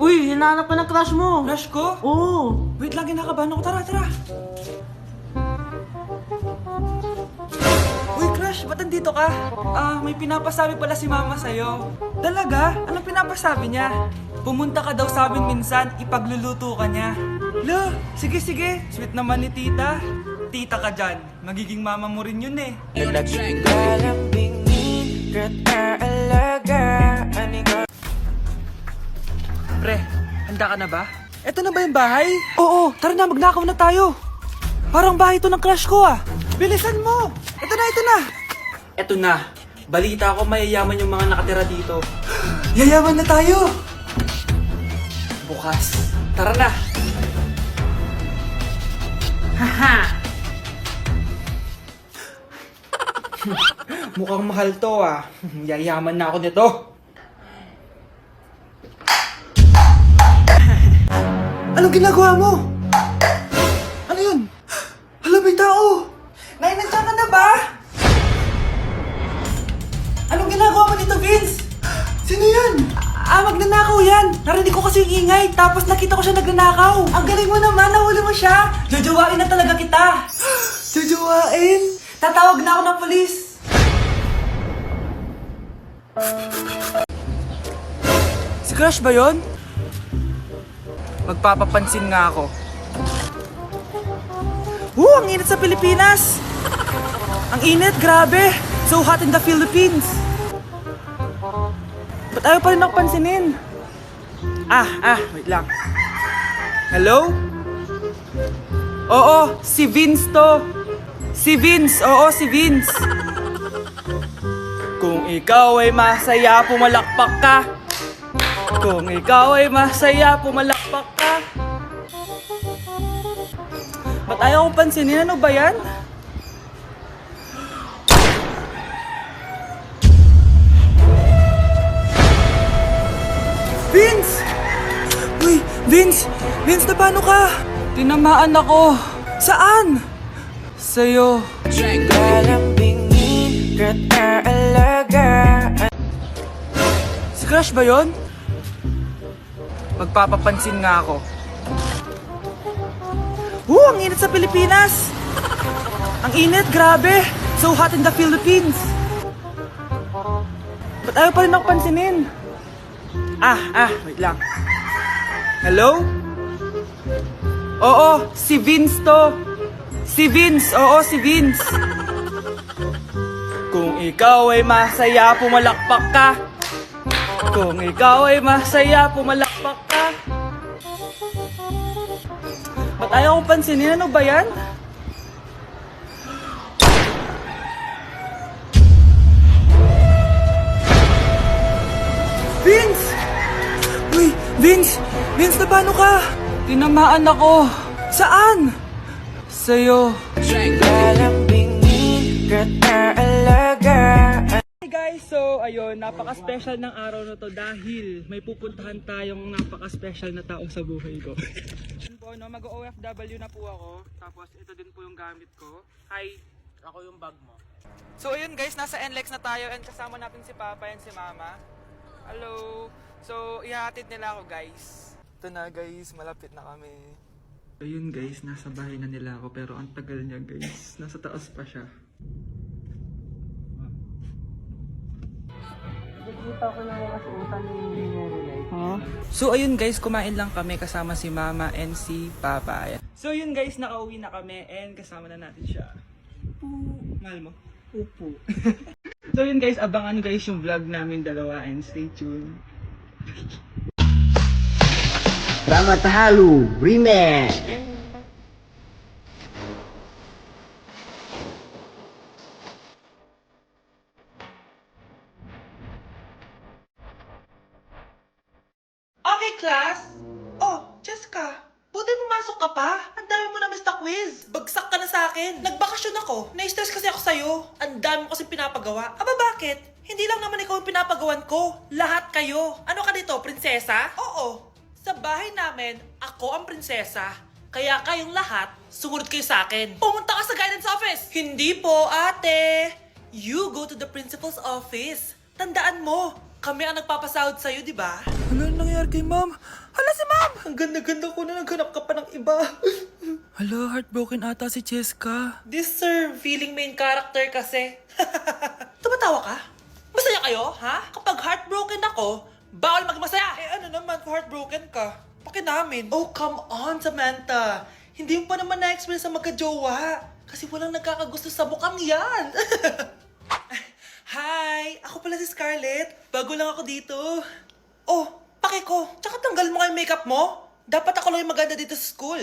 Uy, hinahanap ka ng crush mo. Crush ko? Oo. Wait lang, kinakabahan ako. Tara, tara. Uy, crush, ba't nandito ka? May pinapasabi pala si mama sa'yo. Talaga? Anong pinapasabi niya? Pumunta ka daw sa amin minsan, ipagluluto ka niya. Lo, sige sige, sweet naman ni tita. Tita ka dyan, magiging mama mo rin yun eh. Pre, handa ka na ba? Eto na ba yung bahay? Oo, tara na, magnakaw na tayo. Parang bahay to ng crush ko ah. Bilisan mo! Ito na, ito na! Eto na. Balita ko mayayaman yung mga nakatira dito. Yayaman na tayo! Bukas. Tara na! Haha! Mukhang mahal to ah. Yayaman na ako nito. Anong ginagawa mo? Ano yun? Hala, may tao! Nay, nandiyan ka na ba? Anong ginagawa mo dito, Vince? Sino yan? Magnanakaw yan! Narinig ko kasi yung ingay, tapos nakita ko siya nagnanakaw. Ang galing mo naman, nahuli mo siya! Jojowain na talaga kita! Jojowain? Tatawag na ako ng polis! Si Crush ba yun? Magpapapansin nga ako. Ang init sa Pilipinas! Ang init, grabe! So hot in the Philippines! Ba't ayaw pa rin ako pansinin? Wait lang. Hello? Oo, si Vince to. Si Vince, oo, si Vince. Kung ikaw ay masaya, pumalakpak ka. Kung ikaw ay masaya, pumalakpak ka. Ba't ayaw kong pansinin? Ano ba yan? Vince! Uy, Vince! Vince, na paano ka? Tinamaan ako. Saan? Sa'yo. Si Crush ba yun? Magpapapansin nga ako. Ang init sa Pilipinas! Ang init, grabe! So hot in the Philippines! Ba't ayaw pa rin ako pansinin? Wait lang. Hello? Oo, si Vince to. Si Vince, oo, si Vince. Kung ikaw ay masaya, pumalakpak ka. Kung ikaw ay masaya, pumalakpak ka. Ba't ayaw kong pansinin? Ano ba yan? Vince! Uy, Vince! Vince, na paano ka? Tinamaan ako. Saan? Sa'yo. Hey guys, so ayun, napaka-special ng araw na to dahil may pupuntahan tayong napaka-special na tao sa buhay ko. Mag-OFW na po ako, tapos ito din po yung gamit ko. Hi! Ako yung bag mo. So ayun guys, nasa NLEX na tayo and kasama natin si Papa and si Mama. Hello! So, ihahatid nila ako guys. Ito na guys, malapit na kami. Ayun guys, nasa bahay na nila ako pero ang tagal niya guys. Nasa taas pa siya. Nakikita ko na mga suotan ni Nene. So ayun guys, kumain lang kami kasama si Mama and si Papa. Ayan. So yun guys, nakauwi na kami and kasama na natin siya. Mahal mo? Upo. So yun guys, abangan guys yung vlog namin dalawa and stay tuned. Selamat Halu Remix. Okay, class? Oh, Jessica, buti pumasok ka pa. Ang dami mo na mista quiz. Bagsak ka na sa akin. Nagbakasyon ako. Na-stress kasi ako sa'yo. Ang dami mo kasi pinapagawa. Aba, bakit? Hindi lang naman ikaw yung pinapagawan ko. Lahat kayo. Ano ka dito, prinsesa? Oo. Sa bahay namin, ako ang prinsesa. Kaya kayong lahat, sumunod kayo sa akin. Pumunta ka sa guidance office. Hindi po, ate. You go to the principal's office. Tandaan mo, Kami ang nagpapasahod sa'yo, di ba? Ano nangyayari kay ma'am? Hala si ma'am! Ang ganda-ganda ko na naghanap ka pa ng iba. Hala, heartbroken ata si Cheska. This sir, feeling main character kasi. Tumatawa ka? Masaya kayo, ha? Kapag heartbroken ako, bawal maging masaya. Eh ano naman kung heartbroken ka? Pakinamin. Oh, come on, Samantha. Hindi mo pa naman na-experience ang magka-jowa. Kasi walang nagkakagusto sa bukang yan. Hi! Ako pala si Scarlett. Bago lang ako dito. Oh, pake ko. Tsaka tanggal mo nga yung makeup mo. Dapat ako lang yung maganda dito sa school.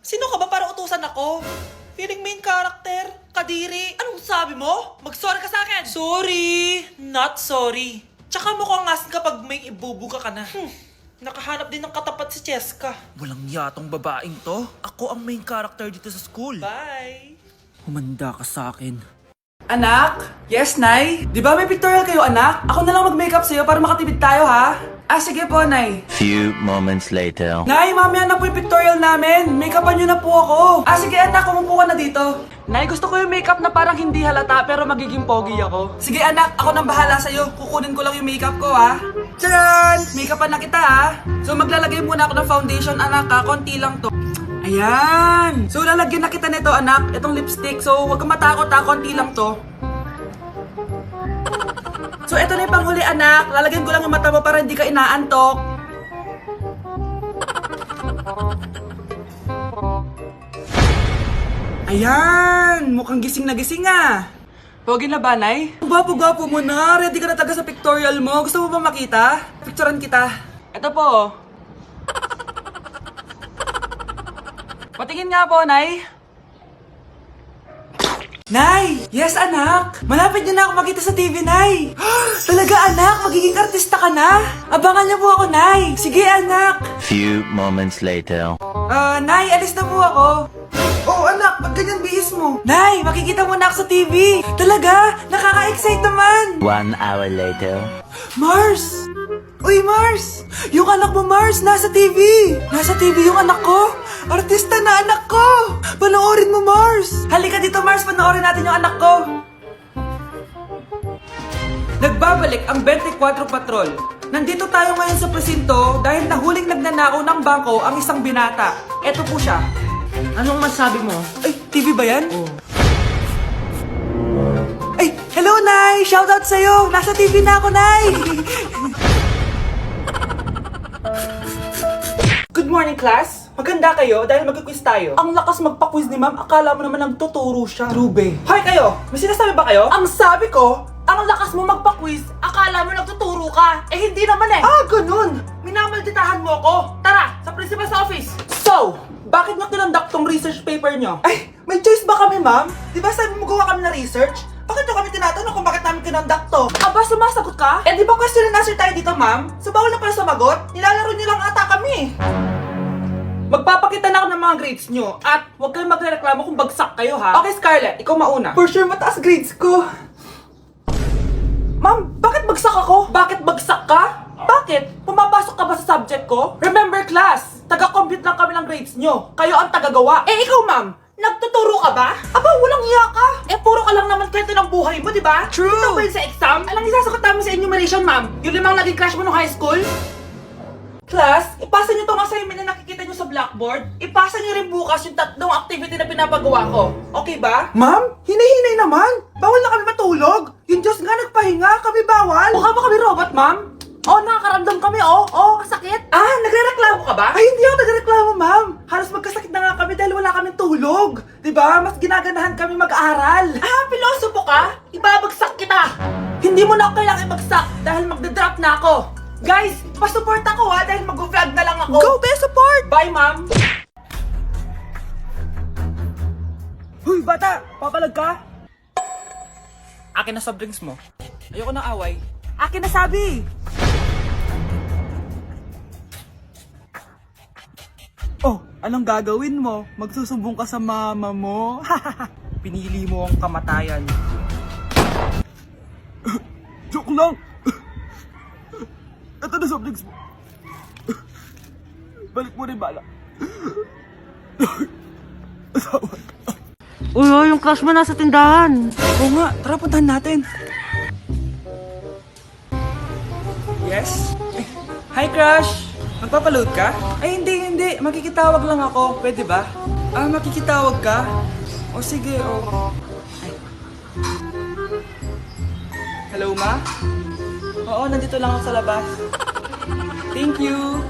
Sino ka ba para utusan ako? Feeling main character? Kadiri? Anong sabi mo? Mag-sorry ka sa akin. Sorry! Not sorry. Tsaka mukhang asin kapag may ibubuga ka na. Nakahanap din ng katapat si Cheska. Walang yatong babaeng to. Ako ang main character dito sa school. Bye! Humanda ka sa akin. Anak? Yes, Nay? Di ba may pictorial kayo, anak? Ako na lang mag-makeup sa'yo para makatipid tayo, ha? Ah, sige po, Nay. Few moments later. Nay, mamaya na po yung pictorial namin. Make-upan nyo na po ako. Ah, sige, anak. Umupo ka na dito. Nay, gusto ko yung makeup na parang hindi halata pero magiging pogi ako. Sige, anak. Ako nang bahala sa'yo. Kukunin ko lang yung makeup ko, ha? Tcharan! Make-upan na kita, ha? So, maglalagay muna ako ng foundation, anak, ha? Konti lang to. Ayan! So, lalagyan na kita nito, anak. Itong lipstick. So, huwag kang matakot, ha? Konti lang to. So, ito na yung panghuli, anak. Lalagyan ko lang yung mata mo para hindi ka inaantok. Ayan! Mukhang gising na gising, ah. Pogi na ba, Nay? Gwapo-gwapo mo na. Ready ka na talaga sa pictorial mo. Gusto mo ba makita? Picturean kita. Ito po. Patingin nga po, Nay. Nay! Yes, anak! Malapit niyo na ako makita sa TV, Nay! Talaga, anak! Magiging artista ka na! Abangan niyo po ako, Nay! Sige, anak! Few moments later. Nay, alis na po ako. Oh, anak! Ba't ganyan bihis mo? Nay! Makikita mo na ako sa TV! Talaga! Nakaka-excite naman! 1 hour later. Mars! Uy, Mars! Yung anak mo, Mars, nasa TV! Nasa TV yung anak ko! Artista na anak ko! Panoorin mo, Mars! Halika dito, Mars! Panoorin natin yung anak ko! Nagbabalik ang 24 Patrol. Nandito tayo ngayon sa presinto dahil nahuling nagnanakaw ng bangko ang isang binata. Eto po siya. Anong masabi mo? Ay, TV ba yan? Ay, hello, Nay! Shoutout sa'yo! Nasa TV na ako, Nay! Good morning, class! Maganda kayo dahil mag-quiz tayo. Ang lakas magpa-quiz ni ma'am, akala mo naman nagtuturo siya. Trube. Hoy kayo! May sinasabi ba kayo? Ang sabi ko, ang lakas mo magpa-quiz, akala mo nagtuturo ka. Eh hindi naman eh. Ah, ganun! Minamalditahan mo ako. Tara, sa principal's office. So, bakit nyo tinandak tong research paper nyo? Ay, may choice ba kami, ma'am? Di ba sabi mo gawa kami na research? Bakit nyo kami tinatanong kung bakit namin tinandak to? Aba, sumasagot ka? Eh di ba question and answer tayo dito, ma'am? So bawal na pala sumagot? Nilalaro nyo lang ata kami. Magpapakita na ako ng mga grades nyo at huwag kayong magreklamo kung bagsak kayo, ha? Okay, Scarlett, ikaw mauna. For sure, mataas grades ko. Ma'am, bakit bagsak ako? Bakit bagsak ka? Bakit? Pumapasok ka ba sa subject ko? Remember, class, taga-compute lang kami ng grades nyo. Kayo ang tagagawa. Eh, ikaw, ma'am, nagtuturo ka ba? Aba, walang iya ka. Eh, puro ka lang naman kwento ng buhay mo, di ba? True. Ito ba yun sa exam? Alang isasagot namin sa enumeration, ma'am. Yung 5 naging crush mo nung high school? Class, ipasa nyo tong assignment na nakikita nyo sa blackboard. Ipasa nyo rin bukas yung 3 activity na pinapagawa ko. Okay ba? Ma'am, hinay-hinay naman. Bawal na kami matulog. Yung Diyos nga nagpahinga, kami bawal. Mukha ba kami robot, ma'am? Oh, nakakaramdam kami, oh. Oh, sakit. Ah, nagre-reklamo ka ba? Ay, hindi ako nagre-reklamo, ma'am. Halos magkasakit na nga kami dahil wala kaming tulog. Diba? Mas ginaganahan kami mag-aral. Ah, pilosopo ka? Ibabagsak kita. Hindi mo na ako kailangang ibagsak dahil magda-drop na ako. Guys, pa-support ako ha dahil mag-vlog na lang ako. Go, be support! Bye, ma'am. Huy, bata! Papalag ka? Akin na soft drinks mo. Ayoko ng away. Akin na sabi! Oh, anong gagawin mo? Magsusumbong ka sa mama mo? Pinili mo ang kamatayan. Joke lang! Ito na soft drinks mo. Balik mo rin bala. Asawa. Uy, yung crush mo nasa tindahan. Oo nga, tara puntahan natin. Yes? Hi, crush! Magpapaload ka? Ay, hindi. Makikitawag lang ako. Pwede ba? Makikitawag ka? O sige, o. Ay. Hello, ma? Oo, nandito lang ako sa labas. Thank you.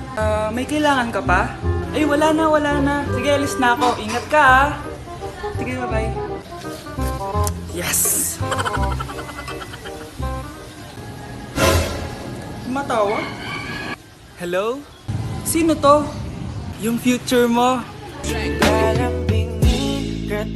May kailangan ka pa? Ay, wala na. Sige, alis na ako. Ingat ka, ah. Sige, bye-bye. Yes! Matawa? Hello? Sino to? Yung future mo. Galambingin ka